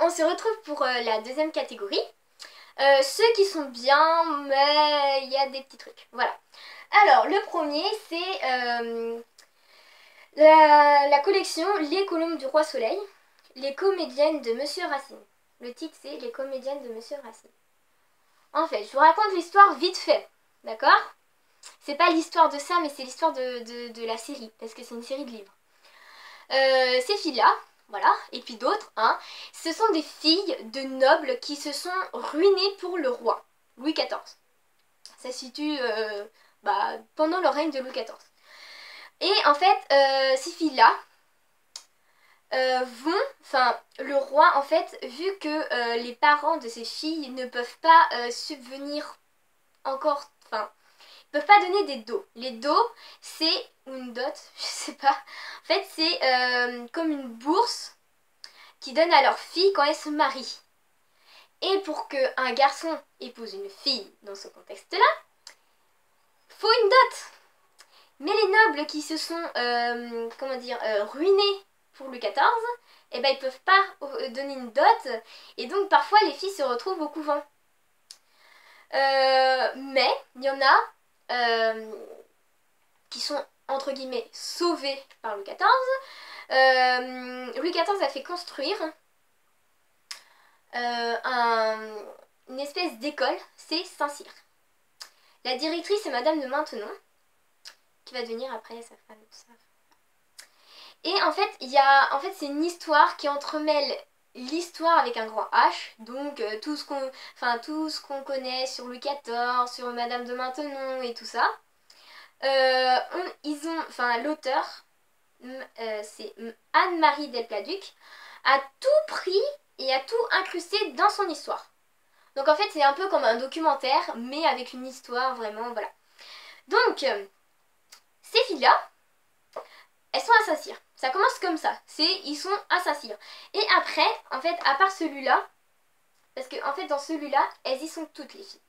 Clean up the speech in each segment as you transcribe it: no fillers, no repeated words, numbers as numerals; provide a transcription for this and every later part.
on se retrouve pour la deuxième catégorie. Ceux qui sont bien, mais il y a des petits trucs. Voilà. Alors, le premier, c'est la collection Les Colombes du Roi Soleil, les comédiennes de Monsieur Racine. Le titre, c'est Les comédiennes de Monsieur Racine. En fait, je vous raconte l'histoire vite fait. D'accord? C'est pas l'histoire de ça, mais c'est l'histoire de la série, parce que c'est une série de livres. Ces filles-là, voilà, et puis d'autres, hein, ce sont des filles de nobles qui se sont ruinées pour le roi, Louis XIV. Ça se situe pendant le règne de Louis XIV. Et en fait, ces filles-là le roi, en fait, vu que les parents de ces filles ne peuvent pas subvenir encore, ils peuvent pas donner des dots. Les dots, c'est une dot, je sais pas. En fait, c'est comme une bourse qui donne à leur fille quand elles se marient. Et pour qu'un garçon épouse une fille dans ce contexte-là, faut une dot. Mais les nobles qui se sont, ruinés pour Louis XIV, eh ben, ils peuvent pas donner une dot. Et donc, parfois, les filles se retrouvent au couvent. Mais, il y en a qui sont, entre guillemets, sauvées par Louis XIV. Louis XIV a fait construire une espèce d'école, c'est Saint-Cyr. La directrice est Madame de Maintenon, qui va devenir après sa femme. Et en fait, c'est une histoire qui entremêle l'histoire avec un grand H, donc tout ce qu'on connaît sur Louis XIV, sur Madame de Maintenon et tout ça. L'auteur, c'est Anne-Marie Delpladuc, a tout pris et a tout incrusté dans son histoire. Donc en fait, c'est un peu comme un documentaire, mais avec une histoire vraiment, voilà. Donc, ces filles-là, elles sont à Saint-Cyr. Ça commence comme ça. Ils sont à Saint-Cyr. Et après, en fait, à part celui-là, parce que en fait, dans celui-là, elles y sont toutes les filles.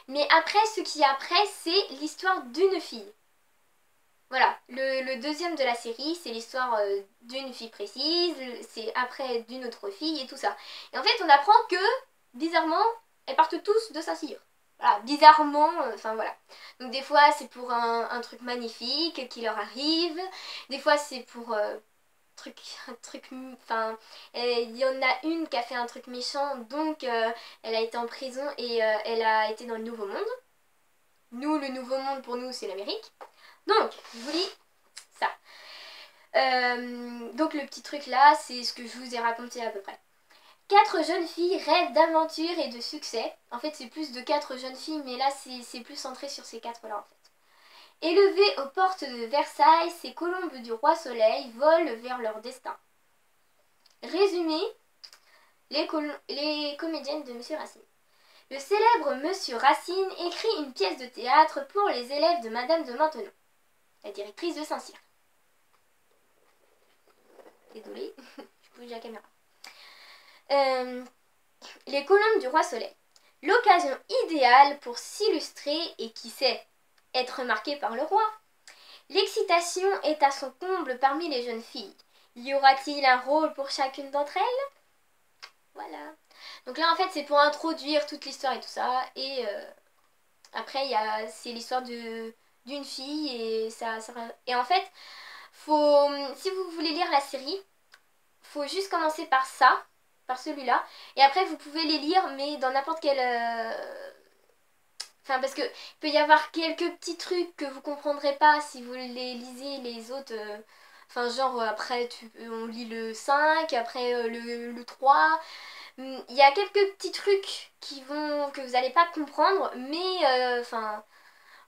Mais après, ce qui est après, c'est l'histoire d'une fille. Voilà, le deuxième de la série, c'est l'histoire d'une fille précise, c'est après d'une autre fille et tout ça. Et en fait, on apprend que, bizarrement, elles partent tous de Saint-Cyr. Voilà, bizarrement, voilà. Donc des fois, c'est pour un truc magnifique qui leur arrive. Des fois, c'est pour il y en a une qui a fait un truc méchant, donc elle a été en prison et elle a été dans le Nouveau Monde. Nous, le Nouveau Monde, pour nous, c'est l'Amérique. Donc, je vous lis ça. Donc le petit truc là, c'est ce que je vous ai raconté à peu près. 4 jeunes filles rêvent d'aventure et de succès. En fait, c'est plus de 4 jeunes filles, mais là, c'est plus centré sur ces 4 là en fait. Élevées aux portes de Versailles, ces colombes du roi Soleil volent vers leur destin. Résumé, les comédiennes de Monsieur Racine. Le célèbre Monsieur Racine écrit une pièce de théâtre pour les élèves de Madame de Maintenon, la directrice de Saint-Cyr. Désolée, je bouge la caméra. Les colombes du roi Soleil. L'occasion idéale pour s'illustrer et qui sait, être remarqué par le roi. L'excitation est à son comble parmi les jeunes filles. Y aura-t-il un rôle pour chacune d'entre elles? Voilà. Donc là en fait c'est pour introduire toute l'histoire et tout ça. Et après c'est l'histoire d'une fille et en fait si vous voulez lire la série, faut juste commencer par ça, par celui-là, et après vous pouvez les lire mais dans n'importe quel parce que il peut y avoir quelques petits trucs que vous comprendrez pas si vous les lisez les autres après on lit le 5, après le 3. Il y a quelques petits trucs que vous n'allez pas comprendre, mais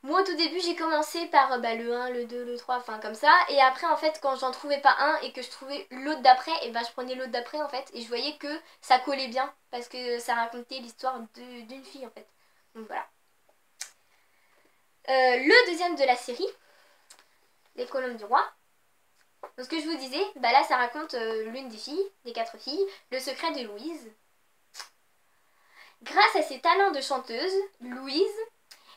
moi au tout début j'ai commencé par le 1, le 2, le 3, comme ça, et après en fait quand j'en trouvais pas un et que je trouvais l'autre d'après, et je prenais l'autre d'après en fait, et je voyais que ça collait bien, parce que ça racontait l'histoire d'une fille en fait. Donc voilà. Le deuxième de la série, Les Colombes du Roi. Donc ce que je vous disais, là ça raconte l'une des filles, des 4 filles, le secret de Louise. Grâce à ses talents de chanteuse, Louise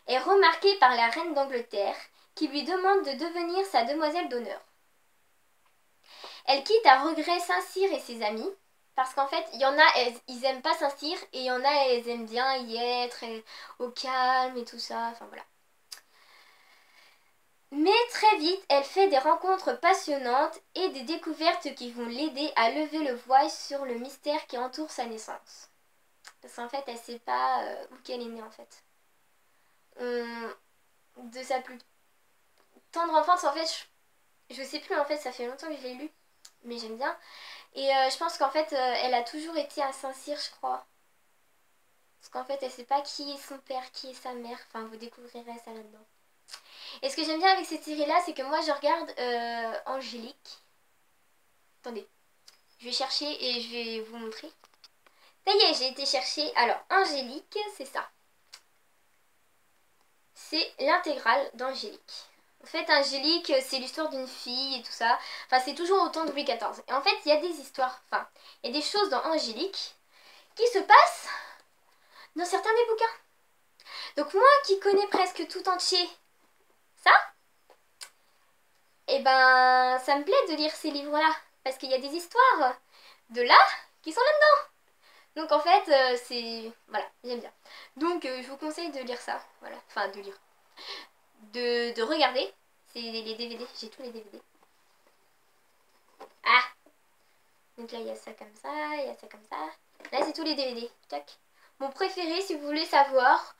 est remarquée par la reine d'Angleterre qui lui demande de devenir sa demoiselle d'honneur. Elle quitte à regret Saint-Cyr et ses amis Parce qu'en fait, il y en a, ils aiment pas Saint-Cyr, et il y en a, elles aiment bien y être, au calme et tout ça, enfin voilà. Mais très vite, elle fait des rencontres passionnantes et des découvertes qui vont l'aider à lever le voile sur le mystère qui entoure sa naissance. Parce qu'en fait, elle sait pas où qu'elle est née en fait. De sa plus tendre enfance, en fait, je sais plus en fait, ça fait longtemps que je l'ai lu, mais j'aime bien. Et je pense qu'en fait, elle a toujours été à Saint-Cyr, je crois. Parce qu'en fait, elle sait pas qui est son père, qui est sa mère. Enfin, vous découvrirez ça là-dedans. Et ce que j'aime bien avec cette série-là, c'est que moi, je regarde Angélique. Attendez, je vais chercher et je vais vous montrer. Ça y est, j'ai été chercher. Alors, Angélique, c'est ça. C'est l'intégrale d'Angélique. En fait, Angélique, c'est l'histoire d'une fille et tout ça. Enfin, c'est toujours au temps de Louis XIV. Et en fait, il y a des histoires, enfin, il y a des choses dans Angélique qui se passent dans certains des bouquins. Donc moi, qui connais presque tout entier ça, et ben, ça me plaît de lire ces livres-là. Parce qu'il y a des histoires de là qui sont là-dedans. Donc en fait, c'est... Voilà, j'aime bien. Donc je vous conseille de lire ça. Voilà, enfin de lire. De regarder. C'est les DVD, j'ai tous les DVD. Ah! Donc là, il y a ça comme ça, il y a ça comme ça. Là, c'est tous les DVD. Tac. Mon préféré, si vous voulez savoir,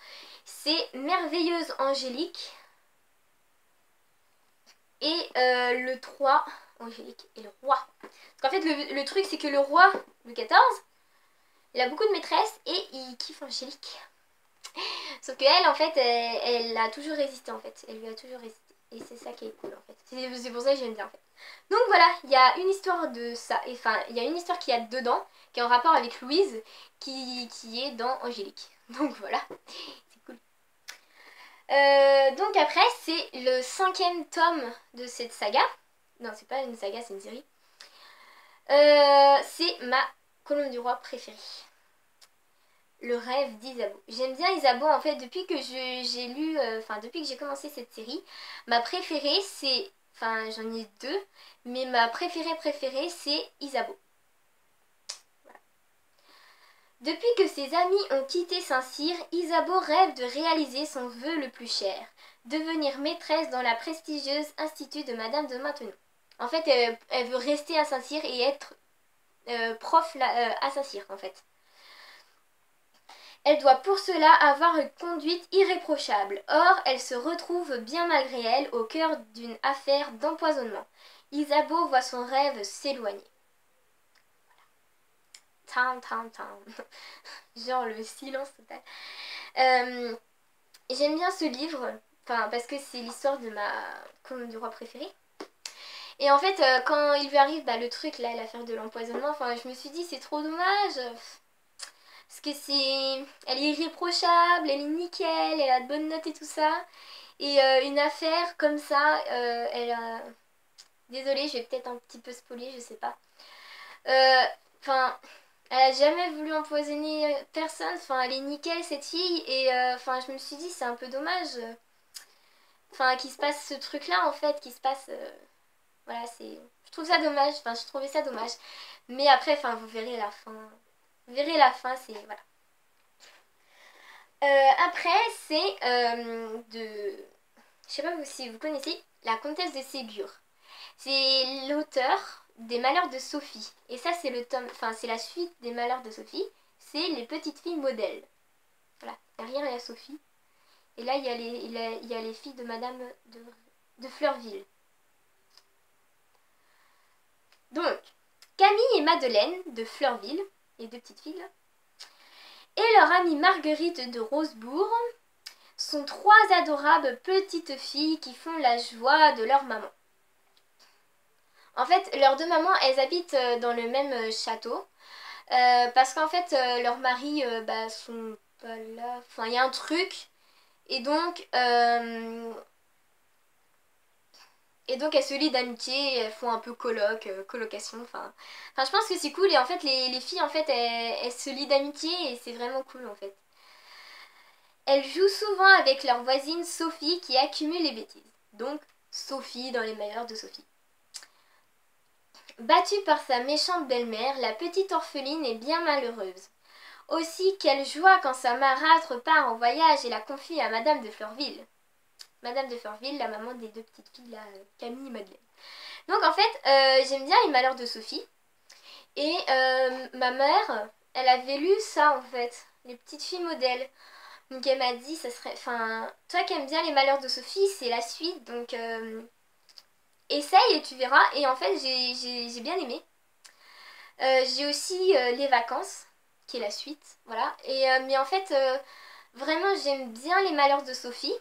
c'est Merveilleuse Angélique. Et le 3, Angélique et le roi. Parce qu'en fait, le truc, c'est que le roi, Louis XIV, il a beaucoup de maîtresses et il kiffe Angélique. Sauf qu'elle, en fait, elle a toujours résisté, en fait. Elle lui a toujours résisté. Et c'est ça qui est cool, en fait. C'est pour ça que j'aime bien, en fait. Donc voilà, il y a une histoire de ça. Enfin, il y a une histoire qui a dedans, qui est en rapport avec Louise, qui est dans Angélique. Donc voilà, c'est cool. Donc après, c'est le 5e tome de cette saga. Non, c'est pas une saga, c'est une série. C'est ma colonne du roi préférée. Le rêve d'Isabeau. J'aime bien Isabeau en fait depuis que j'ai lu, enfin depuis que j'ai commencé cette série. Ma préférée c'est, enfin j'en ai deux, mais ma préférée c'est Isabeau. Voilà. Depuis que ses amis ont quitté Saint-Cyr, Isabeau rêve de réaliser son vœu le plus cher, devenir maîtresse dans la prestigieuse institut de Madame de Maintenon. En fait elle veut rester à Saint-Cyr et être prof à Saint-Cyr en fait. Elle doit pour cela avoir une conduite irréprochable. Or, elle se retrouve bien malgré elle au cœur d'une affaire d'empoisonnement. Isabeau voit son rêve s'éloigner. Voilà. Genre le silence total. J'aime bien ce livre, enfin parce que c'est l'histoire de ma colonne du roi préférée. Et en fait, quand il lui arrive le truc là, l'affaire de l'empoisonnement, enfin je me suis dit c'est trop dommage. Parce que c'est... Elle est irréprochable, elle est nickel, elle a de bonnes notes et tout ça. Et une affaire comme ça, elle a... Désolée, je vais peut-être un petit peu spoiler, je sais pas. Enfin, elle a jamais voulu empoisonner personne. Enfin, elle est nickel cette fille. Et enfin, je me suis dit, c'est un peu dommage. Enfin, qu'il se passe ce truc-là en fait, qu'il se passe... voilà, c'est... Je trouve ça dommage. Enfin, je trouvais ça dommage. Mais après, enfin, vous verrez la fin. Vous verrez la fin, c'est... Voilà. Après, c'est de... Je sais pas si vous connaissez la comtesse de Ségur. C'est l'auteur des Malheurs de Sophie. Et ça, c'est le tome... Enfin, c'est la suite des Malheurs de Sophie. C'est les petites filles modèles. Voilà. Derrière, il y a Sophie. Et là, il y a les filles de Madame de Fleurville. Donc, Camille et Madeleine de Fleurville, les deux petites filles là, et leur amie Marguerite de Rosebourg sont trois adorables petites filles qui font la joie de leur maman. En fait, leurs deux mamans, elles habitent dans le même château. Parce qu'en fait, leurs maris sont pas là. Enfin, il y a un truc. Et donc, elles se lient d'amitié. Elles font un peu colocation. Enfin, je pense que c'est cool. Et en fait, les filles, en fait, elles se lient d'amitié. Et c'est vraiment cool, en fait. Elles jouent souvent avec leur voisine Sophie qui accumule les bêtises. Donc, Sophie dans les Malheurs de Sophie. Battue par sa méchante belle-mère, la petite orpheline est bien malheureuse. Aussi, quelle joie quand sa marâtre repart en voyage et la confie à Madame de Fleurville. Madame de Fleurville, la maman des deux petites filles, là, Camille et Madeleine. Donc en fait, j'aime bien les malheurs de Sophie. Et ma mère, elle avait lu ça en fait, les petites filles modèles. Donc elle m'a dit, ça serait... Enfin, toi qui aimes bien les malheurs de Sophie, c'est la suite, donc essaye et tu verras. Et en fait, j'ai bien aimé. J'ai aussi Les Vacances, qui est la suite, voilà. Et, mais en fait, vraiment, j'aime bien les malheurs de Sophie.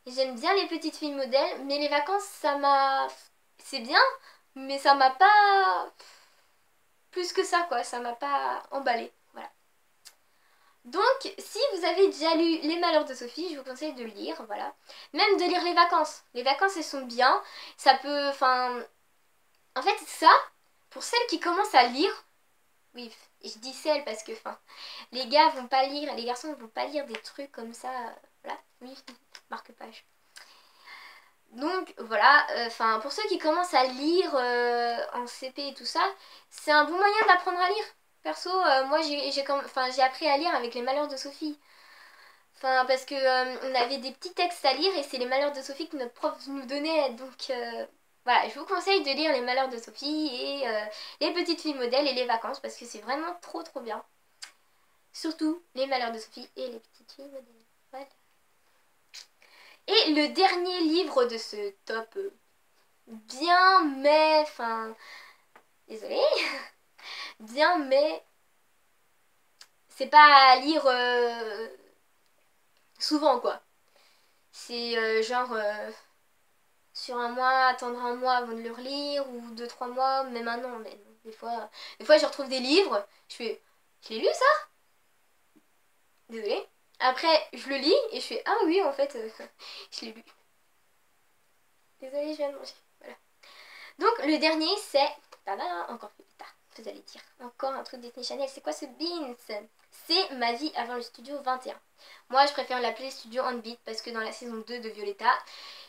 J'aime bien les petites filles modèles, mais Les Vacances, ça m'a... C'est bien, mais ça m'a pas... Plus que ça, quoi. Ça m'a pas emballé, voilà. Donc, si vous avez déjà lu Les Malheurs de Sophie, je vous conseille de le lire, voilà. Même de lire Les Vacances. Les Vacances, elles sont bien. Ça peut... Enfin... En fait, ça, pour celles qui commencent à lire... Oui, je dis celles parce que, enfin... Les gars vont pas lire... Les garçons vont pas lire des trucs comme ça... Voilà. Oui, marque-page. Donc voilà, enfin pour ceux qui commencent à lire en CP et tout ça, c'est un bon moyen d'apprendre à lire. Perso, moi j'ai appris à lire avec Les Malheurs de Sophie. Enfin parce que on avait des petits textes à lire et c'est Les Malheurs de Sophie que notre prof nous donnait. Donc voilà, je vous conseille de lire Les Malheurs de Sophie et Les Petites Filles Modèles et Les Vacances parce que c'est vraiment trop trop bien. Surtout Les Malheurs de Sophie et Les Petites Filles Modèles. Voilà. Et le dernier livre de ce top bien mais, enfin, désolée, bien mais, c'est pas à lire souvent quoi. C'est genre sur un mois, attendre un mois avant de le relire ou 2-3 mois, même un an. Mais des fois je retrouve des livres, je fais, je l'ai lu ça? Désolée. Après je le lis et je fais, ah oui en fait, je l'ai lu. Désolée, je viens de manger. Voilà. Donc le dernier c'est... Encore plus tard, vous allez dire. Encore un truc Disney Channel. C'est quoi ce Beans? C'est Ma vie avant le studio 21. Moi je préfère l'appeler Studio Handbeat parce que dans la saison 2 de Violetta,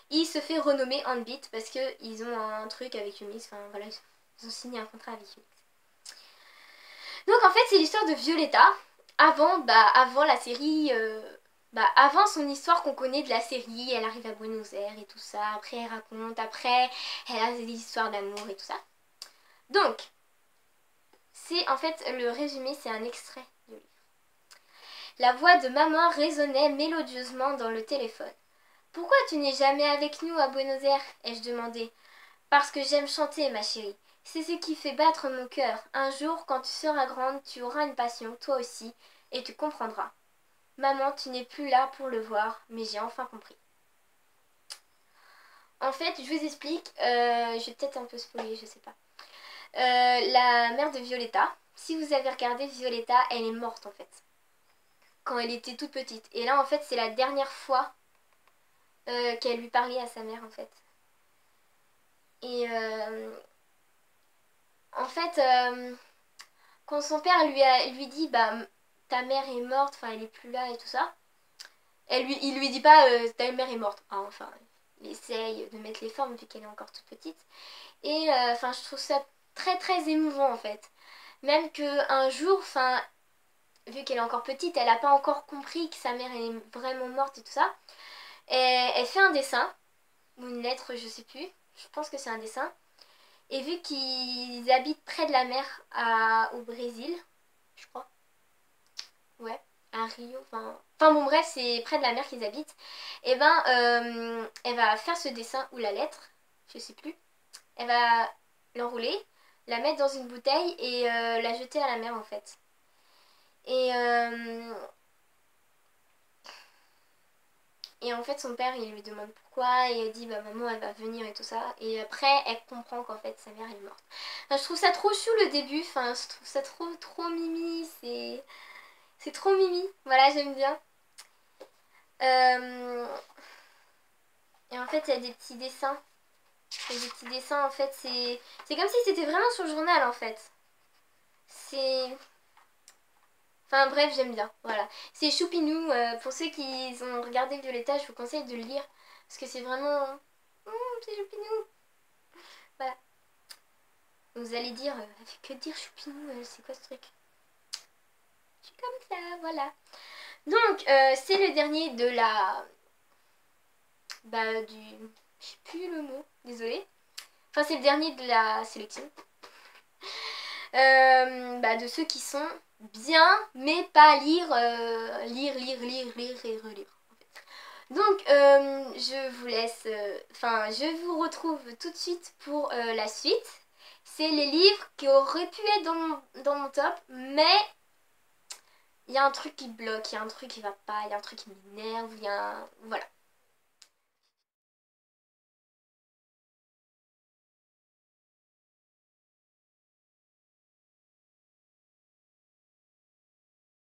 il se fait renommer Handbeat parce qu'ils ont un truc avec Umix. Enfin voilà, ils ont signé un contrat avec Umix. Donc en fait c'est l'histoire de Violetta avant la série... avant son histoire qu'on connaît de la série, elle arrive à Buenos Aires et tout ça, après elle raconte, après elle a des histoires d'amour et tout ça. Donc, c'est en fait le résumé, c'est un extrait du livre. La voix de maman résonnait mélodieusement dans le téléphone. Pourquoi tu n'es jamais avec nous à Buenos Aires? Ai-je demandé. Parce que j'aime chanter, ma chérie. C'est ce qui fait battre mon cœur. Un jour, quand tu seras grande, tu auras une passion, toi aussi, et tu comprendras. Maman, tu n'es plus là pour le voir, mais j'ai enfin compris. En fait, je vous explique, je vais peut-être un peu spoiler, je sais pas. La mère de Violetta, si vous avez regardé Violetta, elle est morte en fait. Quand elle était toute petite. Et là en fait c'est la dernière fois qu'elle lui parlait à sa mère en fait. Et en fait quand son père lui dit bah ta mère est morte, enfin elle est plus là et tout ça. Il lui dit pas ta mère est morte. Ah, enfin il essaye de mettre les formes vu qu'elle est encore toute petite. Et enfin je trouve ça très très émouvant en fait. Même qu'un jour, enfin, vu qu'elle est encore petite, elle n'a pas encore compris que sa mère est vraiment morte et tout ça. Et elle fait un dessin, ou une lettre, je sais plus. Je pense que c'est un dessin. Et vu qu'ils habitent près de la mer au Brésil, je crois. Ouais, à Rio. Enfin bon bref, c'est près de la mer qu'ils habitent. Et ben, elle va faire ce dessin ou la lettre, je sais plus. Elle va l'enrouler, la mettre dans une bouteille et la jeter à la mer en fait. Et et en fait son père il lui demande pourquoi et elle dit bah maman elle va venir et tout ça. Et après elle comprend qu'en fait sa mère est morte. Enfin, je trouve ça trop chou le début, enfin je trouve ça trop trop mimi, c'est trop mimi, voilà j'aime bien. Euh, Et en fait il y a des petits dessins. Il y a des petits dessins en fait, c'est comme si c'était vraiment sur le journal en fait. C'est... Enfin bref, j'aime bien, voilà. C'est Choupinou, pour ceux qui ont regardé Violetta, je vous conseille de le lire. Parce que c'est vraiment... c'est Choupinou. Voilà. Vous allez dire, elle fait que dire Choupinou, c'est quoi ce truc? Je suis comme ça, voilà. Donc, c'est le dernier de la... Bah, du... Je sais plus le mot, désolée. Enfin, c'est le dernier de la sélection. Bah, de ceux qui sont bien, mais pas à lire, lire et relire. Donc, je vous laisse... Enfin, je vous retrouve tout de suite pour la suite. C'est les livres qui auraient pu être dans mon top, mais il y a un truc qui bloque, il y a un truc qui va pas, il y a un truc qui m'énerve, il y a un... Voilà.